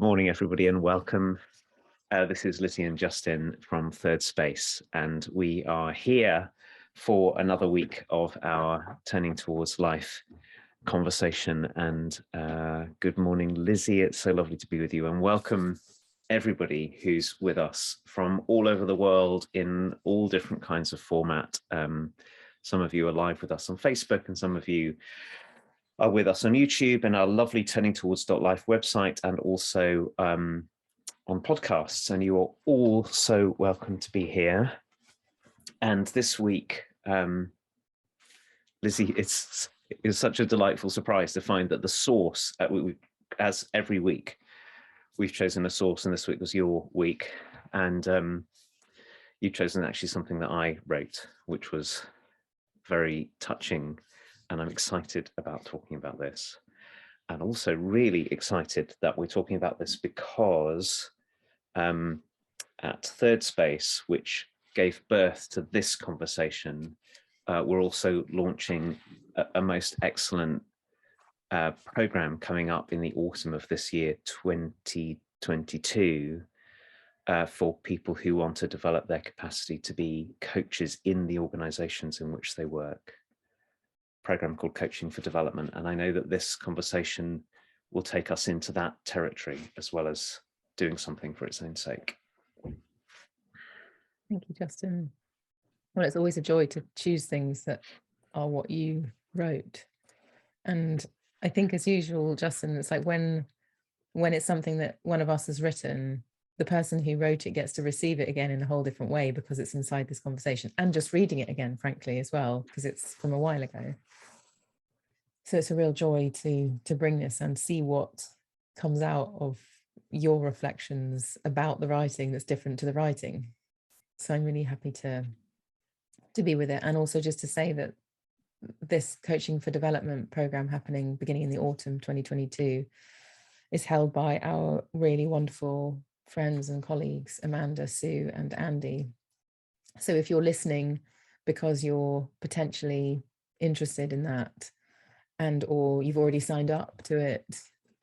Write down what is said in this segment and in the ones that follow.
Good morning, everybody, and welcome. This is Lizzie and Justin from Thirdspace, and we are here for another week of our Turning Towards Life conversation. And good morning, Lizzie. It's so lovely to be with you, and welcome everybody who's with us from all over the world in all different kinds of format. Some of you are live with us on Facebook, and some of you are with us on YouTube and our lovely Turning Towards Life website, and also on podcasts. And you are all so welcome to be here. And this week, Lizzie, it's such a delightful surprise to find that the source, as every week, we've chosen a source, and this week was your week. And you've chosen actually something that I wrote, which was very touching. And I'm excited about talking about this. And also really excited that we're talking about this because at Thirdspace, which gave birth to this conversation, we're also launching a most excellent program coming up in the autumn of this year, 2022, for people who want to develop their capacity to be coaches in the organizations in which they work. Program called Coaching for Development. And I know that this conversation will take us into that territory, as well as doing something for its own sake. Thank you, Justin. Well, it's always a joy to choose things that are what you wrote. And I think, as usual, Justin, it's like when it's something that one of us has written, the person who wrote it gets to receive it again in a whole different way because it's inside this conversation, and just reading it again, frankly, as well, because it's from a while ago. So it's a real joy to bring this and see what comes out of your reflections about the writing that's different to the writing. So I'm really happy to be with it. And also just to say that this Coaching for Development program happening beginning in the autumn 2022 is held by our really wonderful friends and colleagues, Amanda, Sue, and Andy. So if you're listening because you're potentially interested in that, and or you've already signed up to it,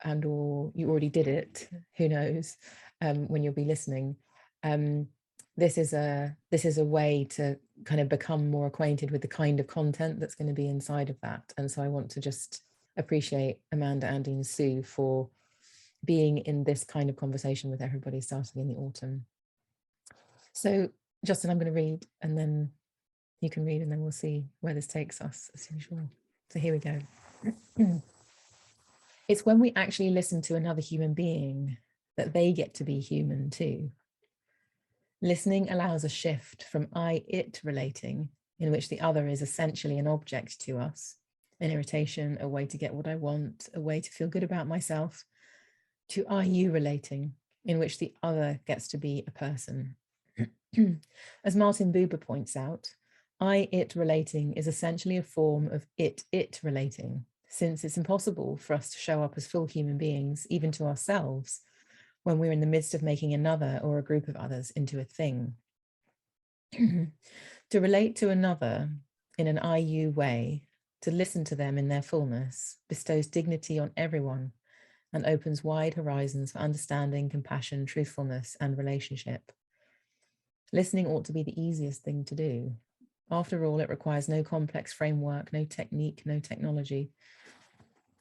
and or you already did it, who knows, when you'll be listening, this is a way to kind of become more acquainted with the kind of content that's going to be inside of that. And so I want to just appreciate Amanda, Andy, and Sue for being in this kind of conversation with everybody starting in the autumn. So Justin, I'm going to read, and then you can read, and then we'll see where this takes us, as usual. So here we go. It's when we actually listen to another human being that they get to be human too. Listening allows a shift from I-it relating, in which the other is essentially an object to us, an irritation, a way to get what I want, a way to feel good about myself, to I-you relating, in which the other gets to be a person. As Martin Buber points out, I-it relating is essentially a form of it relating, since it's impossible for us to show up as full human beings, even to ourselves, when we're in the midst of making another or a group of others into a thing. To relate to another in an I-you way, to listen to them in their fullness, bestows dignity on everyone and opens wide horizons for understanding, compassion, truthfulness, and relationship. Listening ought to be the easiest thing to do. After all, it requires no complex framework, no technique, no technology.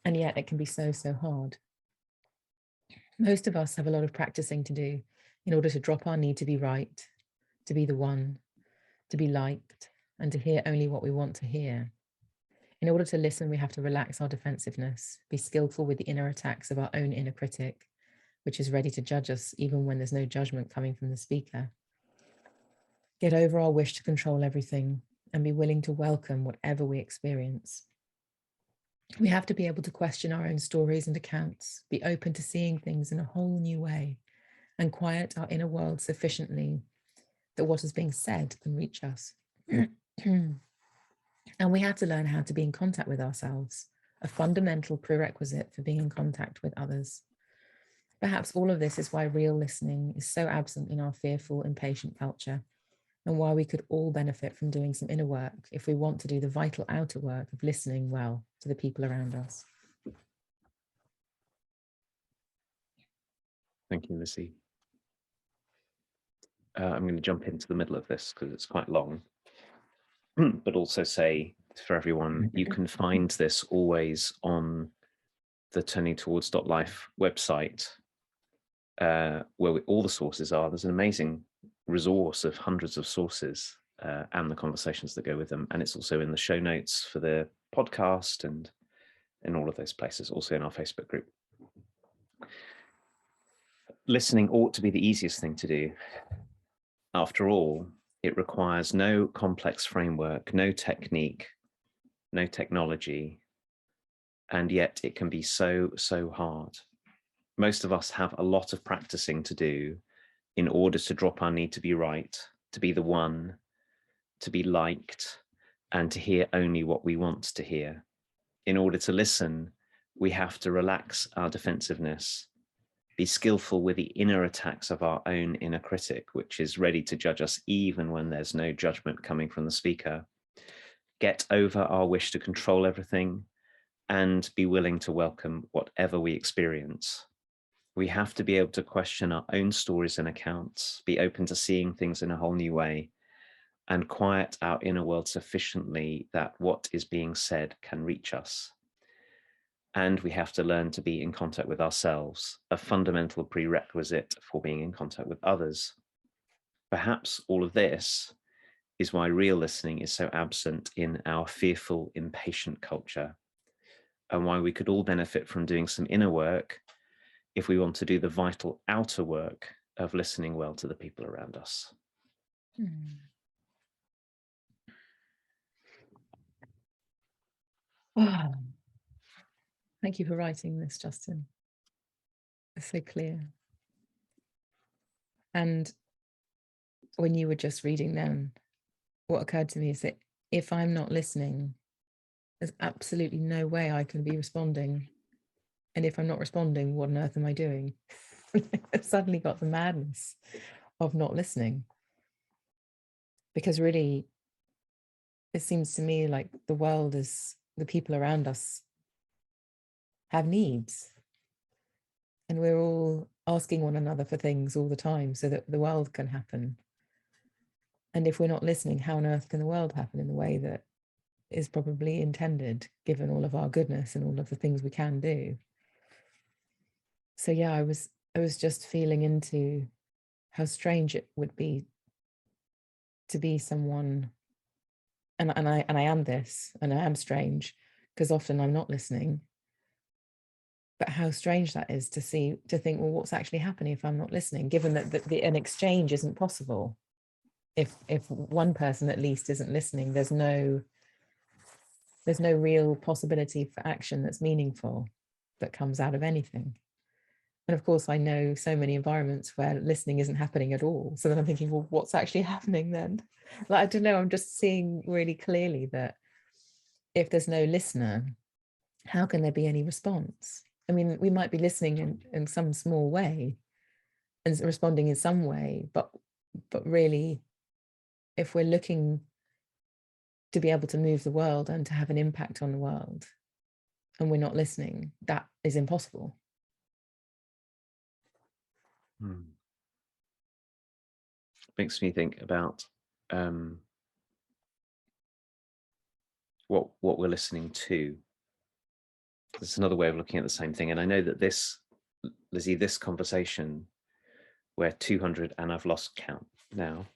And yet it can be so hard. Most of us have a lot of practicing to do in order to drop our need to be right, to be the one, to be liked, and to hear only what we want to hear. In order to listen, we have to relax our defensiveness, be skillful with the inner attacks of our own inner critic, which is ready to judge us even when there's no judgment coming from the speaker. Get over our wish to control everything and be willing to welcome whatever we experience. We have to be able to question our own stories and accounts, be open to seeing things in a whole new way, and quiet our inner world sufficiently that what is being said can reach us. And we have to learn how to be in contact with ourselves, a fundamental prerequisite for being in contact with others. Perhaps all of this is why real listening is so absent in our fearful, impatient culture, and why we could all benefit from doing some inner work if we want to do the vital outer work of listening well to the people around us. Thank you, Lizzie. I'm going to jump into the middle of this because it's quite long, but also say for everyone, you can find this always on the Turning Towards Life website, where all the sources are. There's an amazing resource of hundreds of sources and the conversations that go with them. And it's also in the show notes for the podcast and in all of those places, also in our Facebook group. Listening ought to be the easiest thing to do. After all, it requires no complex framework, no technique, no technology, and yet it can be so, so hard. Most of us have a lot of practicing to do in order to drop our need to be right, to be the one, to be liked, and to hear only what we want to hear. In order to listen, we have to relax our defensiveness, be skillful with the inner attacks of our own inner critic, which is ready to judge us even when there's no judgment coming from the speaker, get over our wish to control everything, and be willing to welcome whatever we experience. We have to be able to question our own stories and accounts, be open to seeing things in a whole new way, and quiet our inner world sufficiently that what is being said can reach us. And we have to learn to be in contact with ourselves, a fundamental prerequisite for being in contact with others. Perhaps all of this is why real listening is so absent in our fearful, impatient culture, and why we could all benefit from doing some inner work if we want to do the vital outer work of listening well to the people around us. Wow. Thank you for writing this, Justin. It's so clear. And when you were just reading them, what occurred to me is that if I'm not listening, there's absolutely no way I can be responding. And if I'm not responding, what on earth am I doing? I've suddenly got the madness of not listening. Because really, it seems to me like the world is, the people around us have needs. And we're all asking one another for things all the time so that the world can happen. And if we're not listening, how on earth can the world happen in the way that is probably intended, given all of our goodness and all of the things we can do? So yeah, I was just feeling into how strange it would be to be someone, and I am this, and I am strange because often I'm not listening. But how strange that is to think, well, what's actually happening if I'm not listening, given that an exchange isn't possible. If one person at least isn't listening, there's no real possibility for action that's meaningful that comes out of anything. And of course, I know so many environments where listening isn't happening at all. So then I'm thinking, well, what's actually happening then? Like, I don't know, I'm just seeing really clearly that if there's no listener, how can there be any response? I mean, we might be listening in some small way and responding in some way, but really, if we're looking to be able to move the world and to have an impact on the world, and we're not listening, that is impossible. Makes me think about what we're listening to. It's another way of looking at the same thing. And I know that this, Lizzie, this conversation, where 200, and I've lost count now,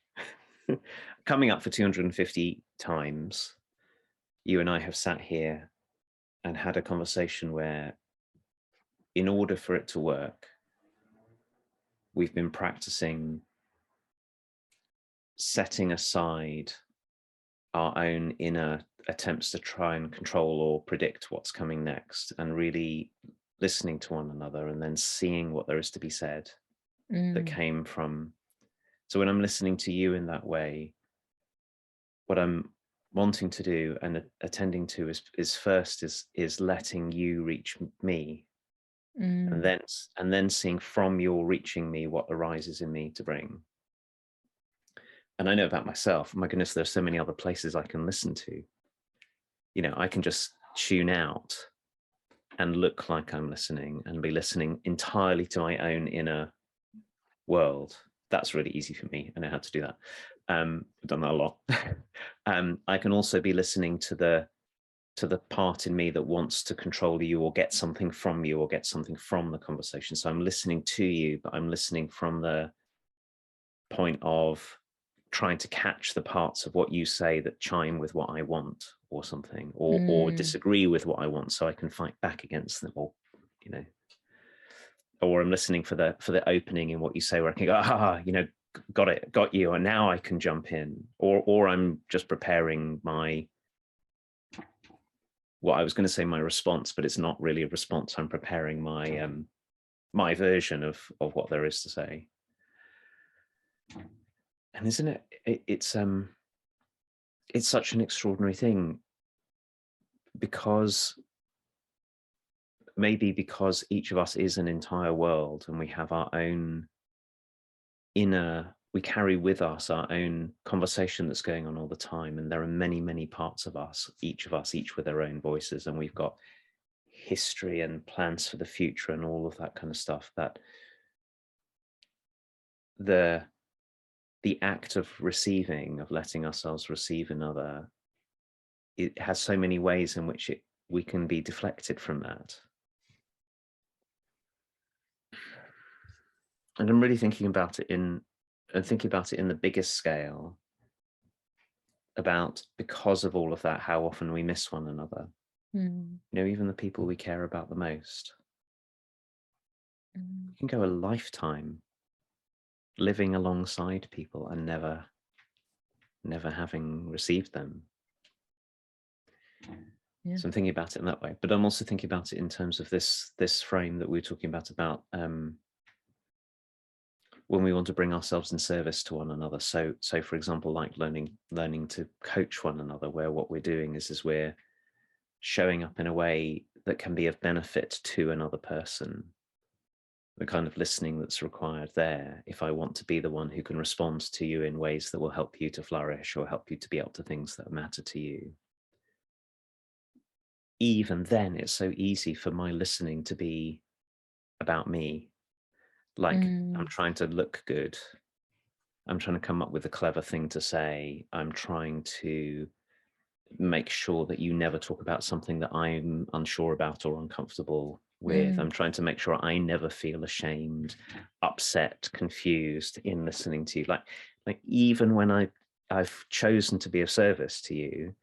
coming up for 250 times, you and I have sat here and had a conversation where, in order for it to work, we've been practicing setting aside our own inner attempts to try and control or predict what's coming next, and really listening to one another and then seeing what there is to be said that came from. So when I'm listening to you in that way, what I'm wanting to do and attending to is first letting you reach me, and then seeing from your reaching me what arises in me to bring. And I know about myself, my goodness, there's so many other places I can listen to. You know, I can just tune out and look like I'm listening and be listening entirely to my own inner world. That's really easy for me. I know how to do that. I've done that a lot. I can also be listening to the part in me that wants to control you or get something from you or get something from the conversation. So I'm listening to you, but I'm listening from the point of trying to catch the parts of what you say that chime with what I want or something, or disagree with what I want, so I can fight back against them, or, you know, or I'm listening for the opening in what you say where I can go, you know, got you, and now I can jump in, or I'm just preparing my, what I was going to say my response, but it's not really a response. I'm preparing my my version of what there is to say. And isn't it, it's such an extraordinary thing, because maybe because each of us is an entire world, and we have our own inner, we carry with us our own conversation that's going on all the time, and there are many parts of us, each with their own voices, and we've got history and plans for the future and all of that kind of stuff, that the act of receiving, of letting ourselves receive another, it has so many ways in which we can be deflected from that. And I'm really thinking about it in the biggest scale, about, because of all of that, how often we miss one another. You know, even the people we care about the most. You can go a lifetime living alongside people and never having received them. Yeah. So I'm thinking about it in that way, but I'm also thinking about it in terms of this frame that we were talking about when we want to bring ourselves in service to one another. So for example, like learning to coach one another, where what we're doing is we're showing up in a way that can be of benefit to another person. The kind of listening that's required there, if I want to be the one who can respond to you in ways that will help you to flourish or help you to be up to things that matter to you. Even then, it's so easy for my listening to be about me. Like, I'm trying to look good. I'm trying to come up with a clever thing to say. I'm trying to make sure that you never talk about something that I'm unsure about or uncomfortable with. I'm trying to make sure I never feel ashamed, upset, confused in listening to you. Like even when I've chosen to be of service to you,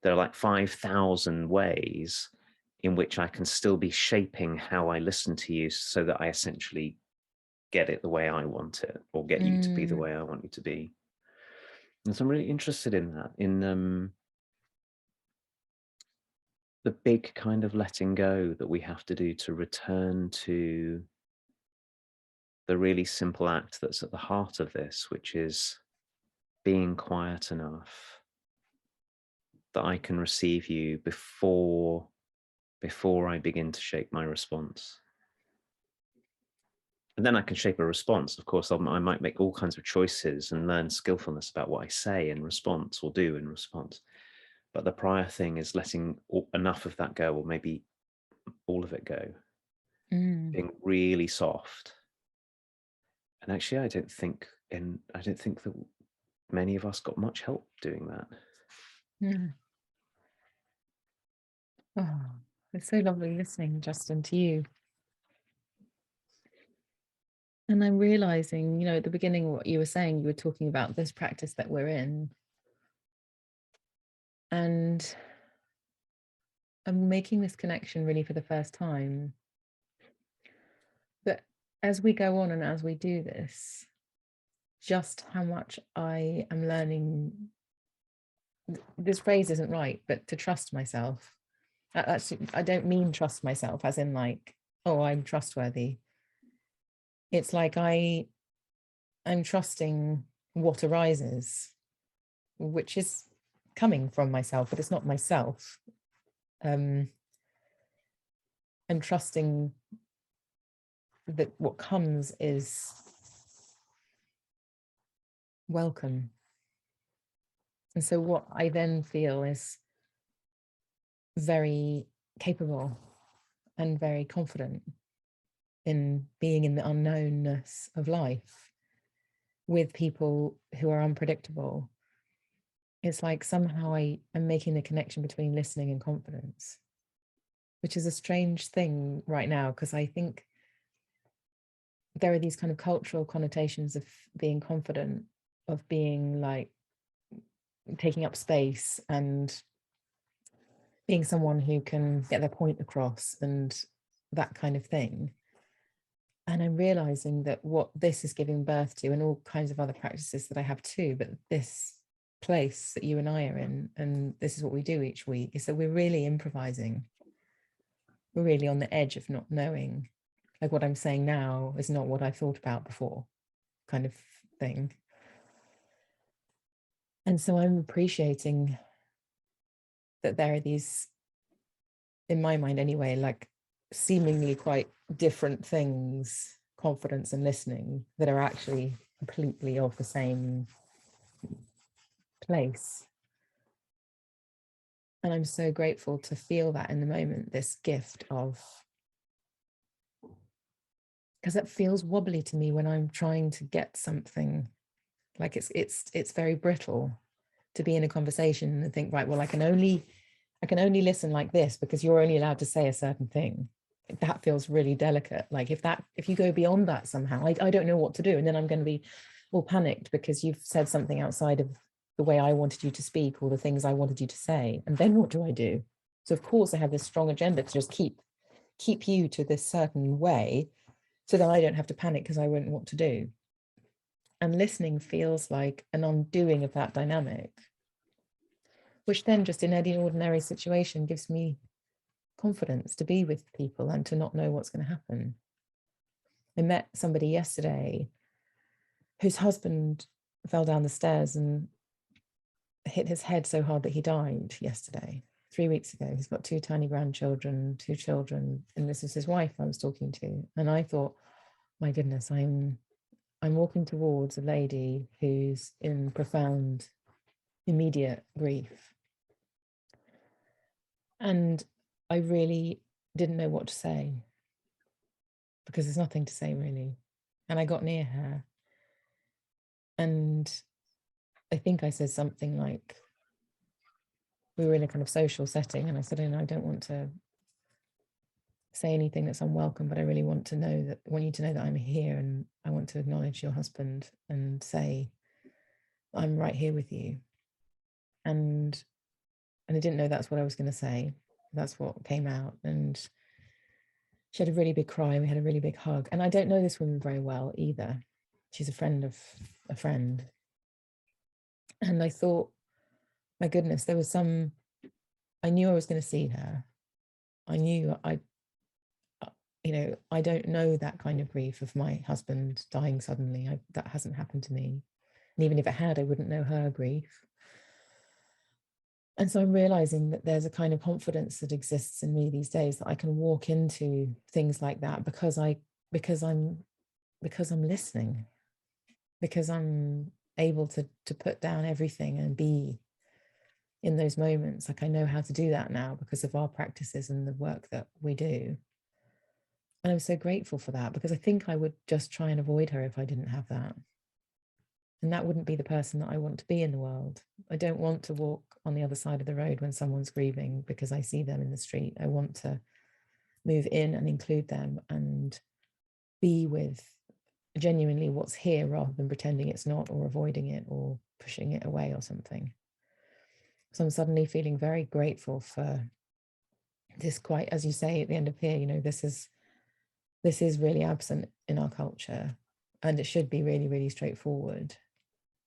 there are like 5,000 ways in which I can still be shaping how I listen to you, so that I essentially get it the way I want it, or get you to be the way I want you to be. And so I'm really interested in that, in the big kind of letting go that we have to do to return to the really simple act that's at the heart of this, which is being quiet enough that I can receive you before I begin to shape my response. And then I can shape a response. Of course, I might make all kinds of choices and learn skillfulness about what I say in response, or do in response. But the prior thing is letting enough of that go, or maybe all of it go, being really soft. And actually, I don't think that many of us got much help doing that. Yeah. Oh, it's so lovely listening, Justin, to you. And I'm realizing, you know, at the beginning, what you were saying, you were talking about this practice that we're in. And I'm making this connection really for the first time. But as we go on and as we do this, just how much I am learning, this phrase isn't right, but to trust myself. Actually, I don't mean trust myself as in like, oh, I'm trustworthy. It's like I'm trusting what arises, which is coming from myself, but it's not myself. And trusting that what comes is welcome. And so what I then feel is very capable and very confident in being in the unknownness of life. with people who are unpredictable, it's like somehow I am making the connection between listening and confidence, which is a strange thing right now, because I think there are these kind of cultural connotations of being confident, of being like taking up space and being someone who can get their point across and that kind of thing. And I'm realizing that what this is giving birth to, and all kinds of other practices that I have too, but this place that you and I are in, and this is what we do each week, is that we're really improvising. We're really on the edge of not knowing. Like, what I'm saying now is not what I thought about before, kind of thing. And so I'm appreciating that there are these, in my mind anyway, like seemingly quite different things, confidence and listening, that are actually completely of the same place. And I'm so grateful to feel that in the moment, this gift of, because it feels wobbly to me when I'm trying to get something, like it's very brittle to be in a conversation and think, right, well, I can only listen like this because you're only allowed to say a certain thing. That feels really delicate. Like if you go beyond that somehow, I don't know what to do. And then I'm going to be all panicked because you've said something outside of the way I wanted you to speak or the things I wanted you to say. And then what do I do? So of course I have this strong agenda to just keep you to this certain way, so that I don't have to panic because I won't know what to do. And listening feels like an undoing of that dynamic, which then just in any ordinary situation gives me confidence to be with people and to not know what's going to happen. I met somebody yesterday whose husband fell down the stairs and hit his head so hard that he died yesterday, 3 weeks ago. He's got 2 tiny grandchildren, 2 children, and this is his wife I was talking to. And I thought, my goodness, I'm walking towards a lady who's in profound, immediate grief. And I really didn't know what to say, because there's nothing to say really. And I got near her, and I think I said something like, we were in a kind of social setting, and I said, I don't want to say anything that's unwelcome, but I really want you to know that I'm here, and I want to acknowledge your husband and say, I'm right here with you. And I didn't know that's what I was going to say. That's what came out. And she had a really big cry. We had a really big hug. And I don't know this woman very well either. She's a friend of a friend. And I thought, my goodness, there was I knew I was going to see her. I knew I don't know that kind of grief of my husband dying suddenly. That hasn't happened to me. And even if it had, I wouldn't know her grief. And so I'm realizing that there's a kind of confidence that exists in me these days, that I can walk into things like that because I'm listening, because I'm able to put down everything and be in those moments. Like, I know how to do that now because of our practices and the work that we do. And I'm so grateful for that, because I think I would just try and avoid her if I didn't have that. And that wouldn't be the person that I want to be in the world. I don't want to walk on the other side of the road when someone's grieving because I see them in the street. I want to move in and include them and be with genuinely what's here, rather than pretending it's not, or avoiding it, or pushing it away or something. So I'm suddenly feeling very grateful for this, quite, as you say at the end of here, this is really absent in our culture, and it should be really, really straightforward.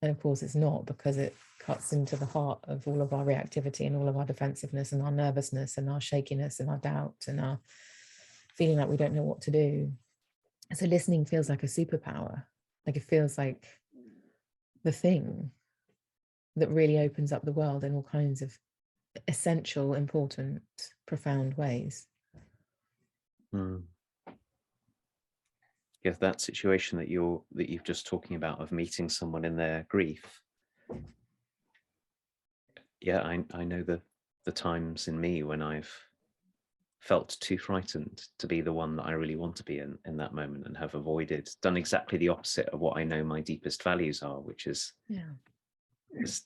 And of course it's not, because it cuts into the heart of all of our reactivity and all of our defensiveness and our nervousness and our shakiness and our doubt and our feeling like we don't know what to do. So listening feels like a superpower. Like, it feels like the thing that really opens up the world in all kinds of essential, important, profound ways. Yeah, that situation that you've just talking about, of meeting someone in their grief. Yeah, I know the times in me when I've felt too frightened to be the one that I really want to be in that moment, and have done exactly the opposite of what I know my deepest values are, which is this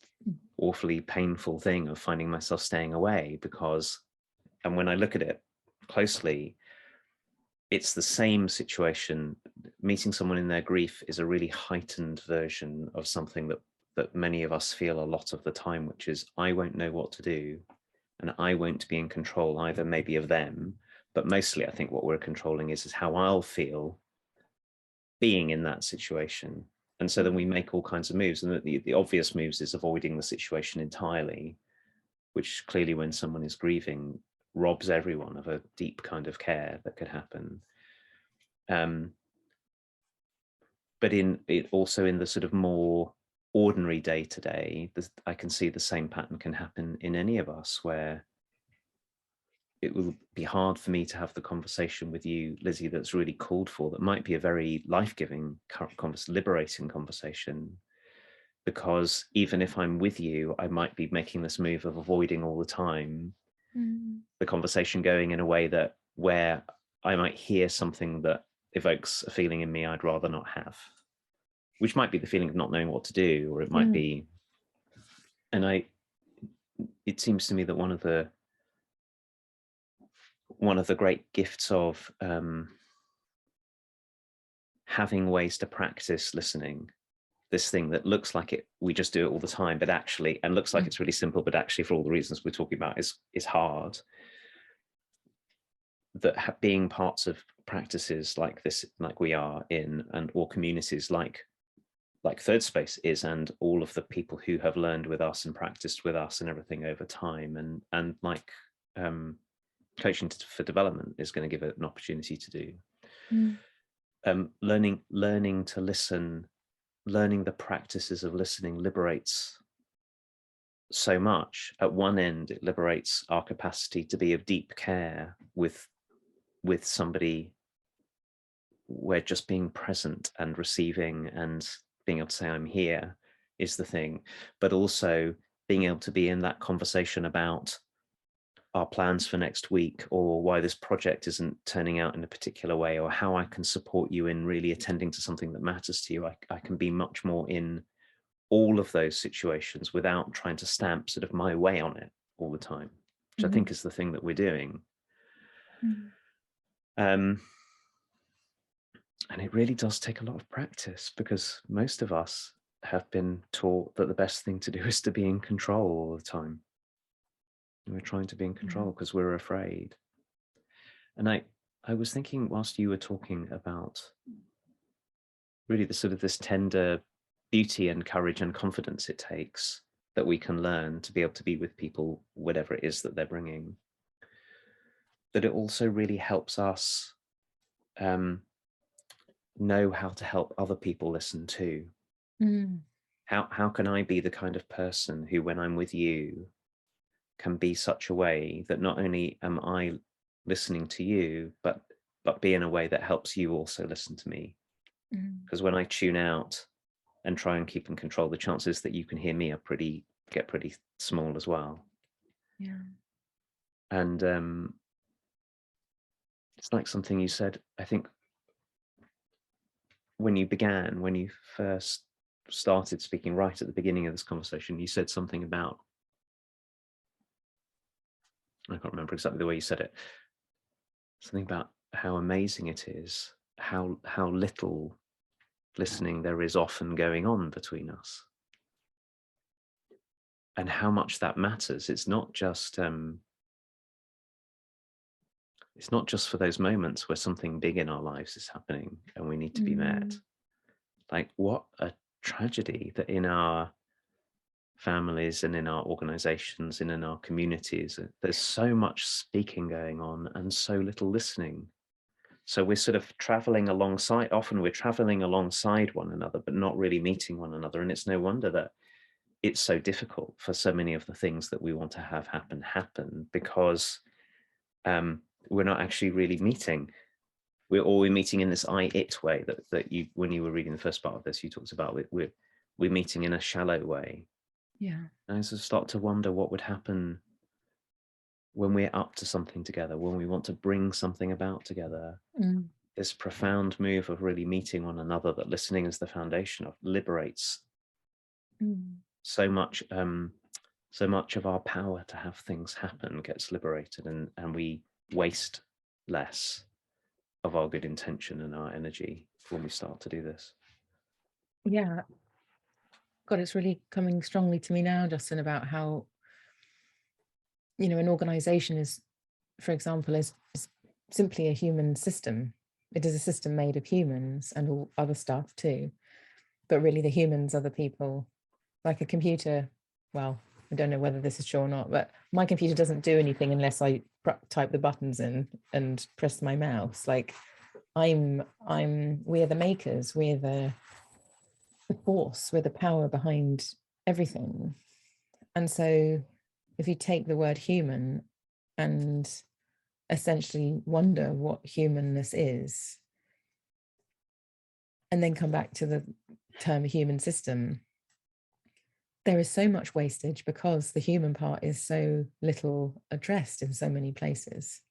awfully painful thing of finding myself staying away. And when I look at it closely, it's the same situation. Meeting someone in their grief is a really heightened version of something that many of us feel a lot of the time, which is, I won't know what to do, and I won't be in control either, maybe of them, but mostly I think what we're controlling is how I'll feel being in that situation. And so then we make all kinds of moves, and the obvious moves is avoiding the situation entirely, which clearly, when someone is grieving, robs everyone of a deep kind of care that could happen. But also in the sort of more ordinary day to day, I can see the same pattern can happen in any of us, where it will be hard for me to have the conversation with you, Lizzie, that's really called for, that might be a very life-giving, liberating conversation, because even if I'm with you, I might be making this move of avoiding all the time the conversation going in a way where I might hear something that evokes a feeling in me I'd rather not have, which might be the feeling of not knowing what to do, or it might be, and it seems to me that one of the great gifts of having ways to practice listening, this thing that looks like we just do it all the time, but actually, and looks like it's really simple, but actually for all the reasons we're talking about is hard, that being parts of practices like this, like we are in, or communities like Thirdspace is, and all of the people who have learned with us and practiced with us and everything over time, and like Coaching for Development is going to give it an opportunity to do. Learning to listen, learning the practices of listening liberates so much. At one end, it liberates our capacity to be of deep care with somebody, where just being present and receiving and being able to say, I'm here, is the thing. But also being able to be in that conversation about our plans for next week, or why this project isn't turning out in a particular way, or how I can support you in really attending to something that matters to you. I can be much more in all of those situations without trying to stamp sort of my way on it all the time, which I think is the thing that we're doing. And it really does take a lot of practice, because most of us have been taught that the best thing to do is to be in control all the time. And we're trying to be in control because we're afraid. And I was thinking, whilst you were talking about really the sort of this tender beauty and courage and confidence it takes, that we can learn to be able to be with people, whatever it is that they're bringing, that it also really helps us know how to help other people listen too. How can I be the kind of person who, when I'm with you, can be such a way that not only am I listening to you, but be in a way that helps you also listen to me. Because when I tune out and try and keep in control, the chances that you can hear me get pretty small as well. And it's like something you said, I think, when you first started speaking, right at the beginning of this conversation, you said something about, I can't remember exactly the way you said it, something about how amazing it is, how little listening there is often going on between us, and how much that matters. It's not just for those moments where something big in our lives is happening and we need to be met. Like, what a tragedy that in our families and in our organizations and in our communities, there's so much speaking going on and so little listening. So we're sort of traveling alongside, often we're traveling alongside one another, but not really meeting one another. And it's no wonder that it's so difficult for so many of the things that we want to have happen, because we're not actually really meeting. We're meeting in this I-it way that you, when you were reading the first part of this, you talked about we're meeting in a shallow way. And I just start to wonder what would happen when we're up to something together, when we want to bring something about together, this profound move of really meeting one another, that listening is the foundation of, liberates so much of our power to have things happen gets liberated, and we waste less of our good intention and our energy when we start to do this. Yeah. God, it's really coming strongly to me now, Justin, about how, you know, an organization is, for example, is simply a human system. It is a system made of humans and all other stuff too. But really the humans are the people. Like a computer, well, I don't know whether this is true or not, but my computer doesn't do anything unless I type the buttons in and press my mouse. Like we're the makers, we're the force, we're the power behind everything. And so if you take the word human and essentially wonder what humanness is, and then come back to the term human system, there is so much wastage because the human part is so little addressed in so many places.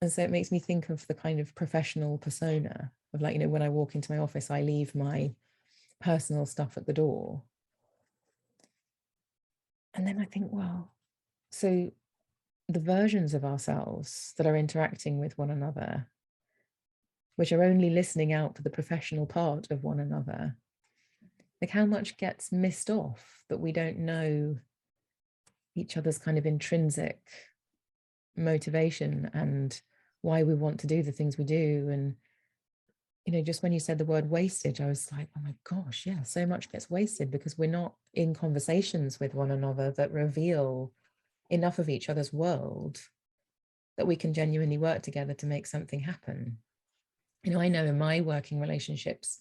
And so it makes me think of the kind of professional persona of, like, you know, when I walk into my office, I leave my personal stuff at the door. And then I think, well, so the versions of ourselves that are interacting with one another, which are only listening out for the professional part of one another, like how much gets missed off that we don't know each other's kind of intrinsic motivation and why we want to do the things we do. And, you know, just when you said the word wastage, I was like, oh my gosh, yeah, so much gets wasted because we're not in conversations with one another that reveal enough of each other's world that we can genuinely work together to make something happen. You know, I know in my working relationships,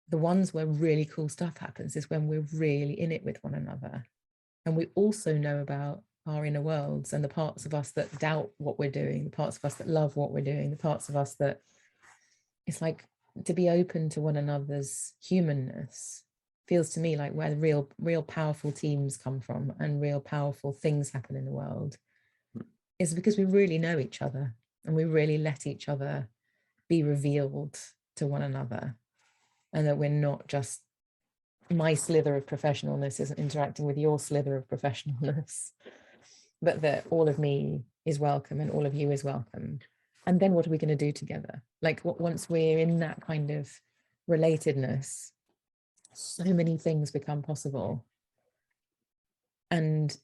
the ones where really cool stuff happens is when we're really in it with one another. And we also know about our inner worlds and the parts of us that doubt what we're doing, the parts of us that love what we're doing, the parts of us that, it's like, to be open to one another's humanness feels to me like where the real powerful teams come from and real powerful things happen in the world, is because we really know each other and we really let each other be revealed to one another, and that we're not just, my slither of professionalness isn't interacting with your slither of professionalness, but that all of me is welcome and all of you is welcome. And then what are we going to do together? Like, once we're in that kind of relatedness, so many things become possible. And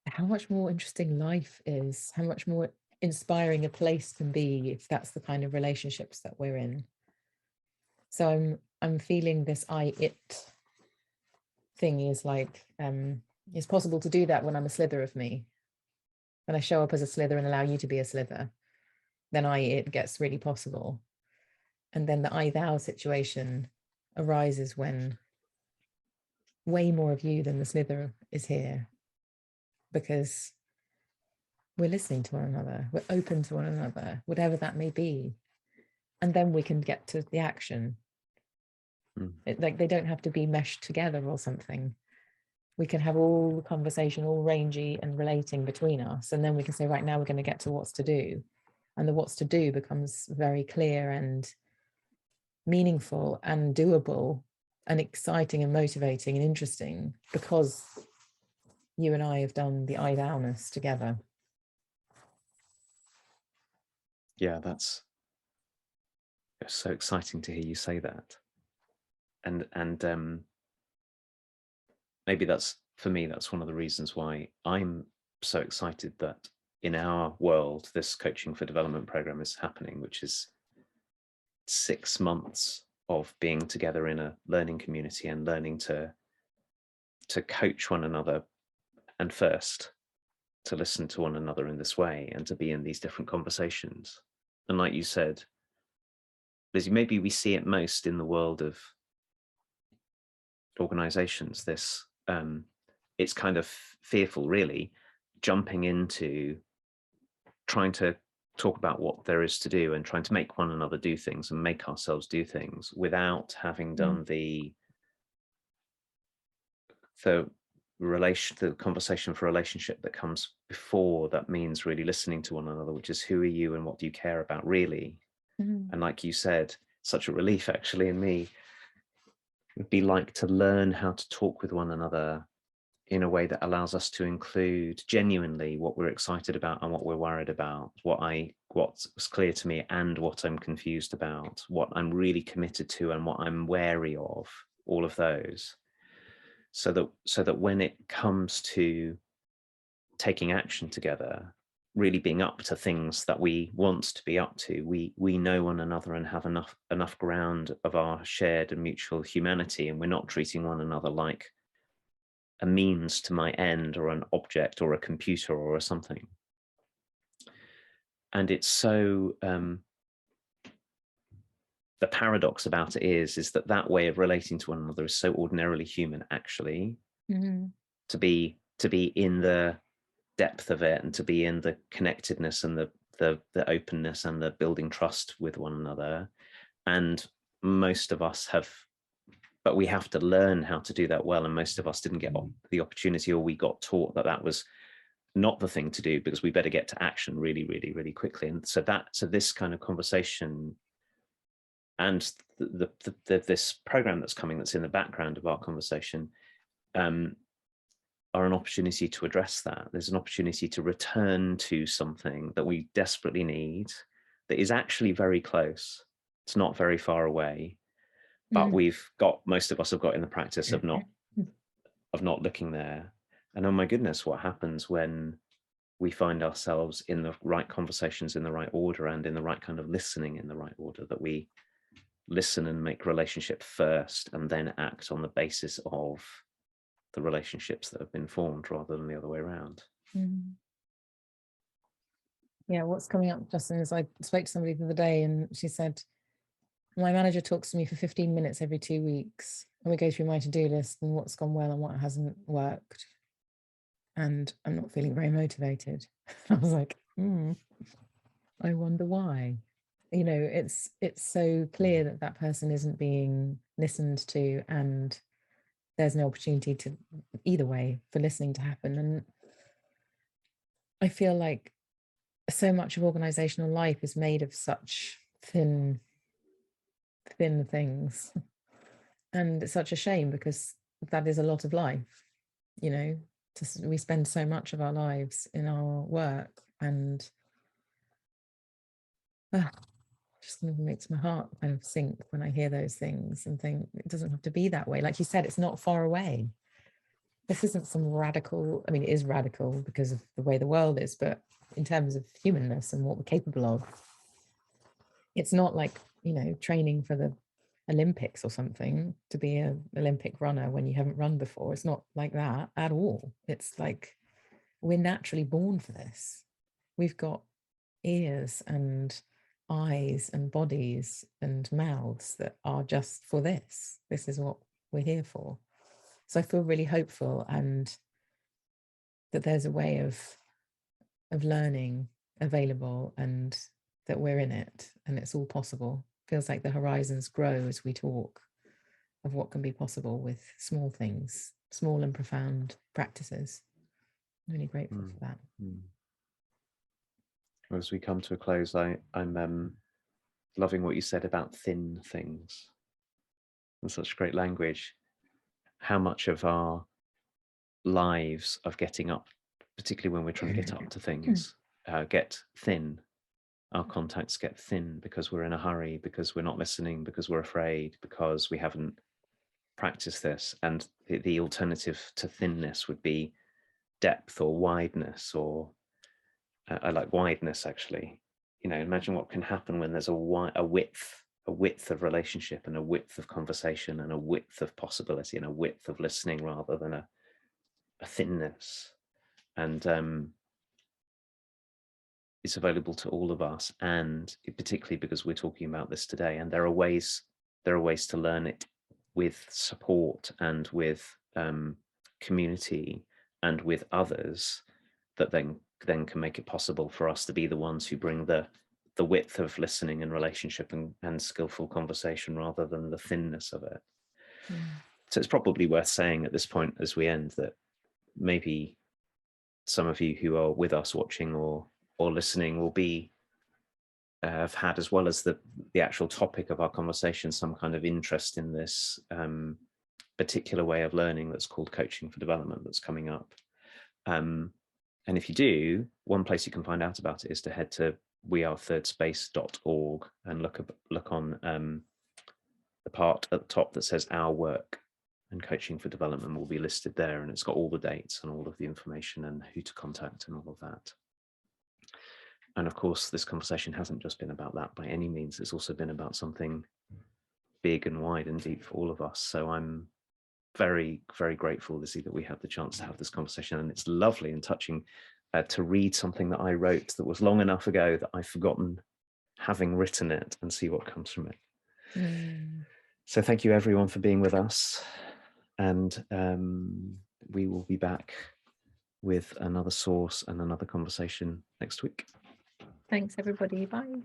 how much more interesting life is, how much more inspiring a place can be if that's the kind of relationships that we're in. So I'm feeling this it thing is like, it's possible to do that when I'm a slither of me. When I show up as a slither and allow you to be a slither, then it gets really possible. And then the I thou situation arises when way more of you than the slither is here, because we're listening to one another, we're open to one another, whatever that may be. And then we can get to the action. Like, they don't have to be meshed together or something. We can have all the conversation, all rangy and relating between us. And then we can say, right, now we're going to get to what's to do. And the what's to do becomes very clear and meaningful and doable and exciting and motivating and interesting, because you and I have done the I thou-ness together. Yeah, it's so exciting to hear you say that. And maybe that's, for me, that's one of the reasons why I'm so excited that in our world, this Coaching for Development program is happening, which is 6 months of being together in a learning community and learning to coach one another, and first to listen to one another in this way and to be in these different conversations. And like you said, Lizzie, maybe we see it most in the world of organizations, this it's kind of fearful, really, jumping into trying to talk about what there is to do and trying to make one another do things and make ourselves do things without having done the the conversation for relationship that comes before that means really listening to one another, which is who are you and what do you care about really? And like you said, such a relief actually in me, it would be like to learn how to talk with one another in a way that allows us to include genuinely what we're excited about and what we're worried about, what's clear to me and what I'm confused about, what I'm really committed to and what I'm wary of, all of those. So that when it comes to taking action together, really being up to things that we want to be up to, we know one another and have enough ground of our shared and mutual humanity, and we're not treating one another like a means to my end or an object or a computer or something. And it's so the paradox about it is that way of relating to one another is so ordinarily human actually. To be in the depth of it and to be in the connectedness and the openness and the building trust with one another. And most of us have, but we have to learn how to do that well. And most of us didn't get the opportunity, or we got taught that was not the thing to do because we better get to action really, really, really quickly. And so this kind of conversation and this program that's coming, that's in the background of our conversation, are an opportunity to address that. There's an opportunity to return to something that we desperately need, that is actually very close. It's not very far away, but most of us have got in the practice of not looking there. And oh my goodness, what happens when we find ourselves in the right conversations in the right order and in the right kind of listening in the right order, that we listen and make relationship first and then act on the basis of the relationships that have been formed rather than the other way around. Yeah, what's coming up, Justin, is I spoke to somebody the other day and she said, my manager talks to me for 15 minutes every 2 weeks and we go through my to-do list and what's gone well and what hasn't worked. And I'm not feeling very motivated. I was like, I wonder why. You know, it's so clear that that person isn't being listened to, and there's no opportunity to either way for listening to happen. And I feel like so much of organizational life is made of such thin things, and it's such a shame because that is a lot of life, you know. We spend so much of our lives in our work, and just kind of makes my heart kind of sink when I hear those things and think it doesn't have to be that way. Like you said, it's not far away. This isn't some radical, I mean, it is radical because of the way the world is, but in terms of humanness and what we're capable of, it's not like, you know, training for the Olympics or something to be an Olympic runner when you haven't run before. It's not like that at all. It's like we're naturally born for this. We've got ears and eyes and bodies and mouths that are just for this. This is what we're here for. So I feel really hopeful, and that there's a way of learning available, and that we're in it and it's all possible. Feels like the horizons grow as we talk of what can be possible with small things, small and profound practices. I'm really grateful for that. As we come to a close, I'm loving what you said about thin things. And such great language. How much of our lives of getting up, particularly when we're trying to get up to things, get thin. Our contacts get thin because we're in a hurry, because we're not listening, because we're afraid, because we haven't practiced this. And the alternative to thinness would be depth or wideness, or I like wideness actually. You know, imagine what can happen when there's a width of relationship and a width of conversation and a width of possibility and a width of listening rather than a thinness. And it's available to all of us, and particularly because we're talking about this today, and there are ways to learn it with support and with community and with others that then can make it possible for us to be the ones who bring the width of listening and relationship and skillful conversation rather than the thinness of it. So it's probably worth saying at this point as we end that maybe some of you who are with us watching or listening will be have had, as well as the actual topic of our conversation, some kind of interest in this particular way of learning that's called Coaching for Development that's coming up. And if you do, one place you can find out about it is to head to wearethirdSpace.org and look on the part at the top that says Our Work, and Coaching for Development will be listed there, and it's got all the dates and all of the information and who to contact and all of that. And of course, this conversation hasn't just been about that by any means. It's also been about something big and wide and deep for all of us. So I'm very, very grateful, Lizzie, that we had the chance to have this conversation. And it's lovely and touching to read something that I wrote that was long enough ago that I've forgotten having written it, and see what comes from it. So thank you everyone for being with us. And we will be back with another source and another conversation next week. Thanks, everybody. Bye.